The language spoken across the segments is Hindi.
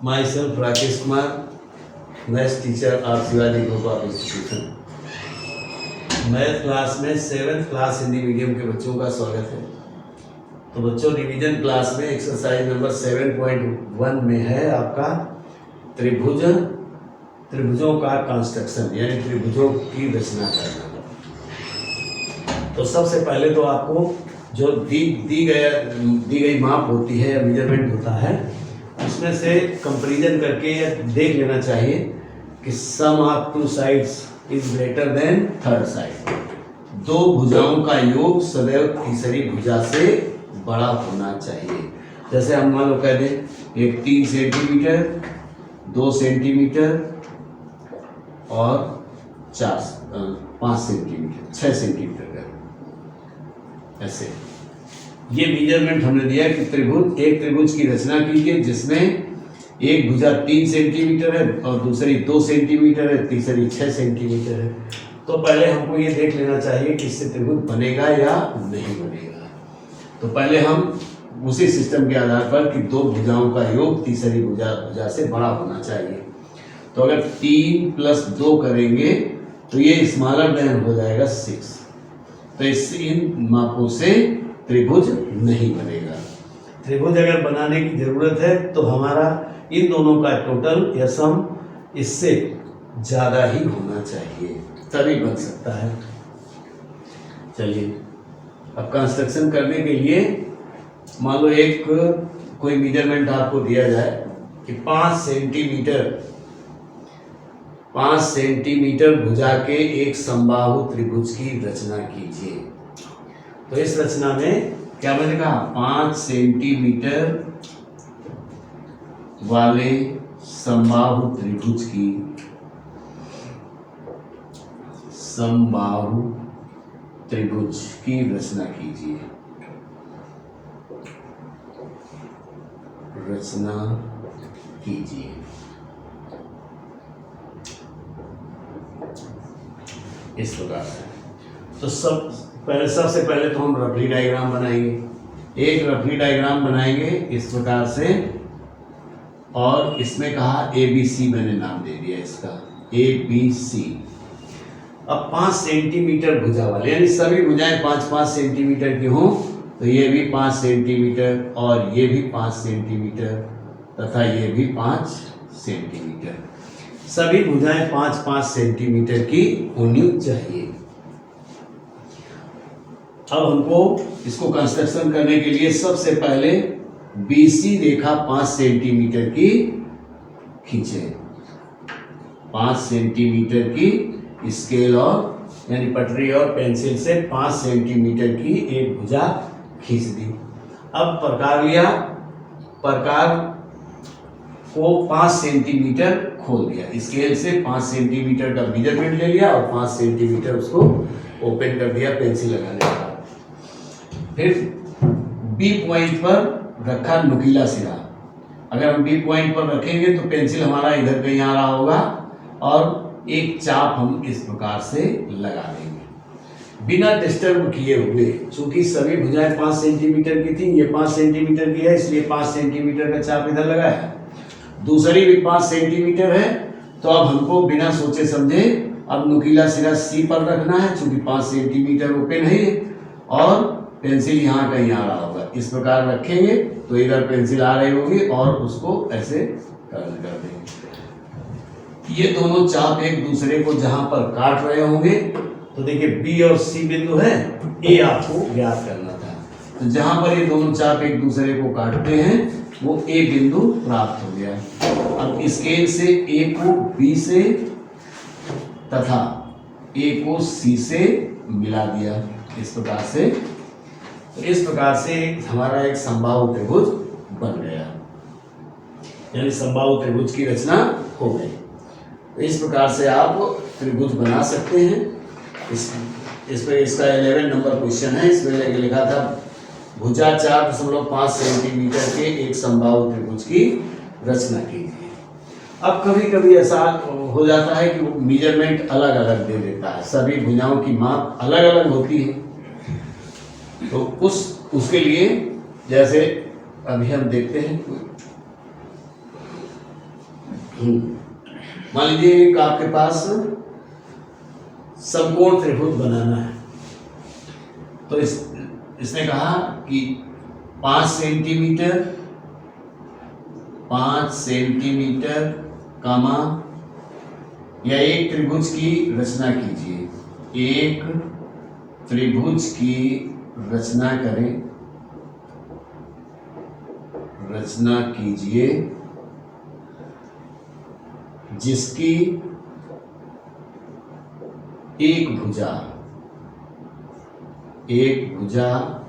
My self Rakesh Kumar, maths teacher of Shivaji group of institution. Math class में 7th क्लास हिंदी मीडियम के बच्चों का स्वागत है। तो बच्चों, रिवीजन क्लास में एक्सरसाइज नंबर 7.1 में है आपका त्रिभुजों का कंस्ट्रक्शन, यानी त्रिभुजों की रचना करना। तो सबसे पहले तो आपको जो दी गई माप होती है, मेजरमेंट होता है, उसमें से कंपैरिजन करके देख लेना चाहिए कि sum of two sides is greater than third side. दो भुजाओं का योग सदैव तीसरी भुजा से बड़ा होना चाहिए। जैसे हम मान लो कह दें एक 3 सेंटीमीटर, 2 सेंटीमीटर और 5 सेंटीमीटर, 6 सेंटीमीटर का, ऐसे ये मेजरमेंट हमने दिया कि एक त्रिभुज की रचना कीजिए जिसमें एक भुजा 3 सेंटीमीटर है और दूसरी 2 सेंटीमीटर है, तीसरी 6 सेंटीमीटर है। तो पहले हमको ये देख लेना चाहिए कि इससे त्रिभुज बनेगा या नहीं बनेगा। तो पहले हम उसी सिस्टम के आधार पर कि दो भुजाओं का योग तीसरी भुजा से बड़ा होना चाहिए। तो अगर 3 + 2 करेंगे तो ये स्मॉलर देन हो जाएगा 6। तो इन मापों से त्रिभुज नहीं बनेगा। त्रिभुज अगर बनाने की जरूरत है तो हमारा इन दोनों का टोटल या सम इससे ज़्यादा ही होना चाहिए, तभी बन सकता है। चलिए, अब कंस्ट्रक्शन करने के लिए मान लो एक कोई मेजरमेंट आपको दिया जाए कि 5 सेंटीमीटर भुजा के एक समबाहु त्रिभुज की रचना कीजिए। तो इस रचना में क्या मैंने कहा, 5 सेंटीमीटर वाले समबाहु त्रिभुज की रचना कीजिए। इस प्रकार से। तो सबसे पहले तो हम रफली डायग्राम बनाएंगे। एक रफली डायग्राम बनाएंगे इस प्रकार से, और इसमें कहा ABC, मैंने नाम दे दिया इसका ABC। अब 5 सेंटीमीटर भुजा वाले, यानी सभी भुजाएं 5-5 सेंटीमीटर की हों, तो ये भी 5 सेंटीमीटर और ये भी 5 सेंटीमीटर तथा ये भी 5 सेंटीमीटर। सभी भुजाएं 5-5 सेंटीमीटर की होनी चाहिए। अब हमको इसको कंस्ट्रक्शन करने के लिए सबसे पहले BC रेखा 5 सेंटीमीटर की खींचे। 5 सेंटीमीटर की स्केल और यानी पटरी और पेंसिल से 5 सेंटीमीटर की एक भुजा खींच दी। अब प्रकार लिया, प्रकार को 5 सेंटीमीटर खोल दिया, स्केल से 5 सेंटीमीटर का मेजरमेंट ले लिया और 5 सेंटीमीटर उसको ओपन कर दिया पेंसिल लगाने के बाद। फिर B पॉइंट पर रखा नुकीला सिरा। अगर हम B पॉइंट पर रखेंगे तो पेंसिल हमारा इधर कहीं आ रहा होगा और एक चाप हम इस प्रकार से लगा देंगे बिना डिस्टर्ब किए हुए। चूंकि सभी भुजाएं 5 सेंटीमीटर की थी, ये 5 सेंटीमीटर की है, इसलिए 5 सेंटीमीटर का चाप इधर लगाया। दूसरी भी 5 सेंटीमीटर है, तो अब हमको बिना सोचे समझे अब नुकीला सिरा C पर रखना है, चूंकि 5 सेंटीमीटर ओपन है और पेंसिल यहाँ कहीं आ रहा होगा। इस प्रकार रखेंगे तो इधर पेंसिल आ रही होगी और उसको ऐसे कर देंगे। ये दोनों चाप एक दूसरे को जहां पर काट रहे होंगे, तो देखिए B और C बिंदु है, A आपको ज्ञात करना था। तो जहां पर ये दोनों चाप एक दूसरे को काटते हैं वो A बिंदु प्राप्त हो गया। अब स्केल से A को B से तथा A को C से मिला दिया इस प्रकार से। तो इस प्रकार से हमारा एक समबाहु त्रिभुज बन गया, यानी समबाहु त्रिभुज की रचना हो गई। तो इस प्रकार से आप त्रिभुज बना सकते हैं। इसका 11 नंबर क्वेश्चन है। इसमें लिखा था भुजा 4.5 सेंटीमीटर के एक समबाहु त्रिभुज की रचना कीजिए। अब कभी कभी ऐसा हो जाता है कि मेजरमेंट अलग अलग दे देता है, सभी भुजाओं की माप अलग अलग होती है। तो उसके लिए जैसे अभी हम देखते हैं मान लीजिए एक आपके पास समकोण त्रिभुज बनाना है, तो इसने कहा कि 5 सेंटीमीटर कामा या एक त्रिभुज की रचना कीजिए, एक त्रिभुज की रचना करें, रचना कीजिए जिसकी एक भुजा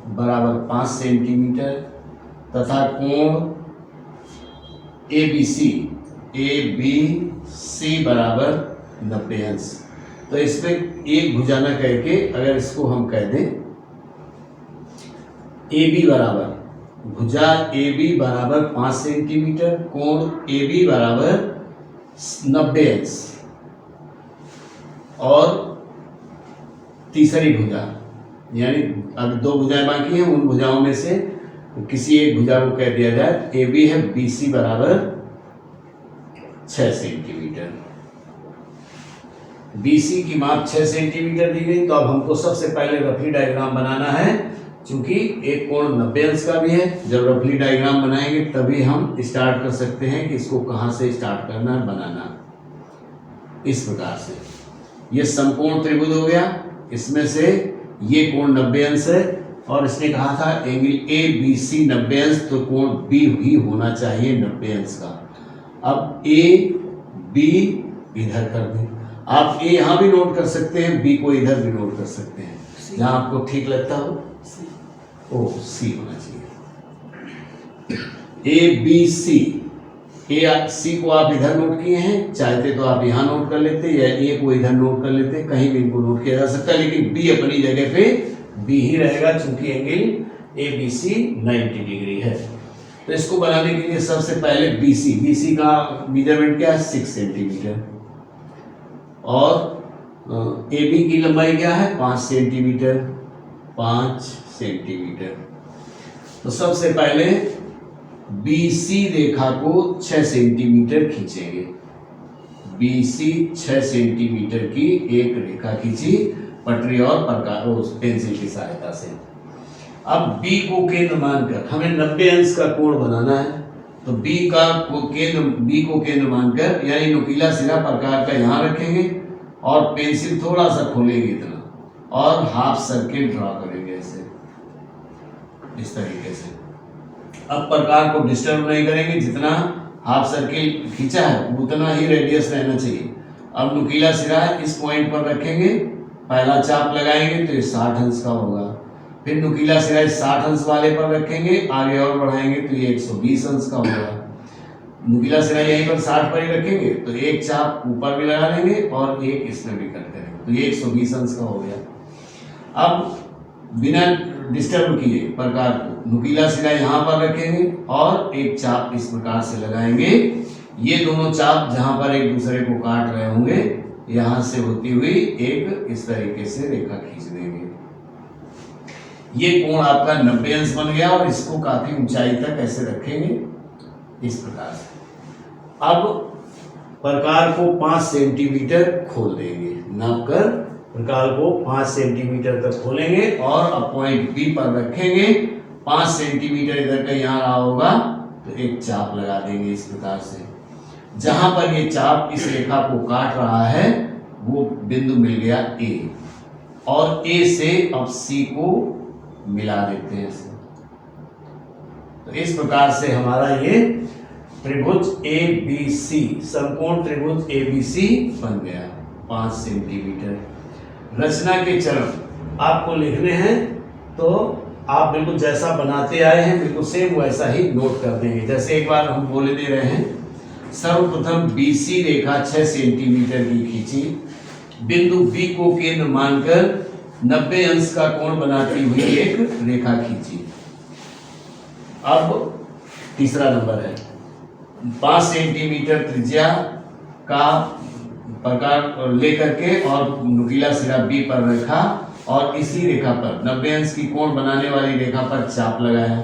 बराबर 5 सेंटीमीटर तथा कोण ABC बराबर 90 अंश। तो इसमें एक भुजा न कह के अगर इसको हम कह दें AB बराबर, भुजा AB बराबर 5 सेंटीमीटर, कोण AB बराबर 90 अंश, और तीसरी भुजा, यानी अब 2 भुजाएं बाकी हैं, उन भुजाओं में से किसी एक भुजा को कह दिया जाए AB है BC बराबर 6 सेंटीमीटर। BC की माप 6 सेंटीमीटर दी गई। तो अब हमको सबसे पहले रफली डायग्राम बनाना है, क्योंकि एक कोण 90 अंश का भी है। जब रफली डायग्राम बनाएंगे तभी हम स्टार्ट कर सकते हैं कि इसको कहाँ से स्टार्ट करना है बनाना। इस प्रकार से ये समकोण त्रिभुज हो गया, इसमें से ये कोण 90 अंश है और इसने कहा था एंगल ABC 90 अंश, तो कोण B भी होना चाहिए 90 अंश का। अब AB इधर कर दें, आप A यहाँ भी नोट कर सकते हैं, B को इधर भी नोट कर सकते हैं, जहाँ आपको ठीक लगता हो। C होना चाहिए। C को आप इधर नोट किए हैं, चाहते तो आप यहाँ नोट कर लेते या A को इधर नोट कर लेते, कहीं भी इनको नोट किया जा सकता है, लेकिन B अपनी जगह पे B ही रहेगा, चूंकि एंगल ABC 90 डिग्री है। तो इसको बनाने के लिए सबसे पहले BC का मेजरमेंट क्या है 6 सेंटीमीटर, और AB की लंबाई क्या है 5 सेंटीमीटर, 5 सेंटीमीटर। तो सबसे पहले BC रेखा को 6 सेंटीमीटर खींचेंगे। BC 6 सेंटीमीटर की एक रेखा खींची पटरी और पेंसिल की सहायता से। अब B को केंद्र मानकर हमें 90 अंश का कोण बनाना है, तो B को केंद्र मानकर यानी नुकीला सिरा प्रकार का यहाँ रखेंगे और पेंसिल थोड़ा सा खोलेंगे इतना, और हाफ सर्किल ड्रॉ करेंगे ऐसे, इस तरीके से। अब प्रकार को डिस्टर्ब नहीं करेंगे, जितना हाफ सर्किल खींचा है उतना ही रेडियस रहना चाहिए। अब नुकीला सिरा इस पॉइंट पर रखेंगे, पहला चाप लगाएंगे तो ये 60 अंश का होगा, फिर नुकीला सिरा इस 60 अंश वाले पर रखेंगे, आगे और बढ़ाएंगे तो ये 120 अंश का होगा। नुकीला सिरा यहीं पर 60 पर ही रखेंगे तो एक चाप ऊपर भी लगा लेंगे और एक इसमें भी कट करेंगे, तो ये 120 अंश का हो गया। अब बिना डिस्टर्ब किए प्रकार को नुकीला सिरा यहाँ पर रखेंगे और एक चाप इस प्रकार से लगाएंगे। ये दोनों चाप जहां पर एक दूसरे को काट रहे होंगे, यहां से होती हुई एक इस तरीके से रेखा खींच देंगे। ये कोण आपका 90 अंश बन गया, और इसको काफी ऊंचाई तक ऐसे रखेंगे इस प्रकार से। अब प्रकार को 5 सेंटीमीटर खोल देंगे, नापकर प्रकार को 5 सेंटीमीटर तक खोलेंगे और अब पॉइंट B पर रखेंगे। 5 सेंटीमीटर इधर का यहाँ रहा होगा तो एक चाप लगा देंगे इस प्रकार से। जहां पर ये चाप इस रेखा को काट रहा है वो बिंदु मिल गया A, और A से अब C को मिला देते हैं। तो इस प्रकार से हमारा ये त्रिभुज ABC, समकोण त्रिभुज ABC बन गया 5 सेंटीमीटर। रचना के चरण आपको लिखने हैं, तो आप बिल्कुल जैसा बनाते आए हैं बिल्कुल सेम वैसा ही नोट कर देंगे। जैसे एक बार हम बोले दे रहे हैं, सर्वप्रथम BC रेखा 6 सेंटीमीटर की खींची, बिंदु B को केंद्र मानकर 90 अंश का कोण बनाती हुई एक रेखा खींची। अब तीसरा नंबर है 5 सेंटीमीटर त्रिज्या का प्रकार लेकर के और नुकीला सिरा B पर रखा, और इसी रेखा पर 90 अंश की कोण बनाने वाली रेखा पर चाप लगाया।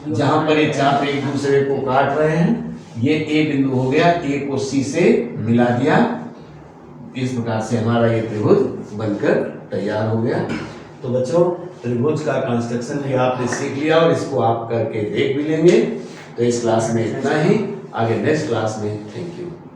जहां पर ये चाप एक दूसरे को काट रहे हैं, ये ए बिंदु हो गया, ए को सी से मिला दिया, इस प्रकार से हमारा ये त्रिभुज बनकर तैयार हो गया। तो बच्चों त्रिभुज का कंस्ट्रक्शन भी आपने सीख लिया और इसको आप करके देख भी लेंगे। तो इस क्लास में इतना ही, आगे नेक्स्ट क्लास में। Thank you.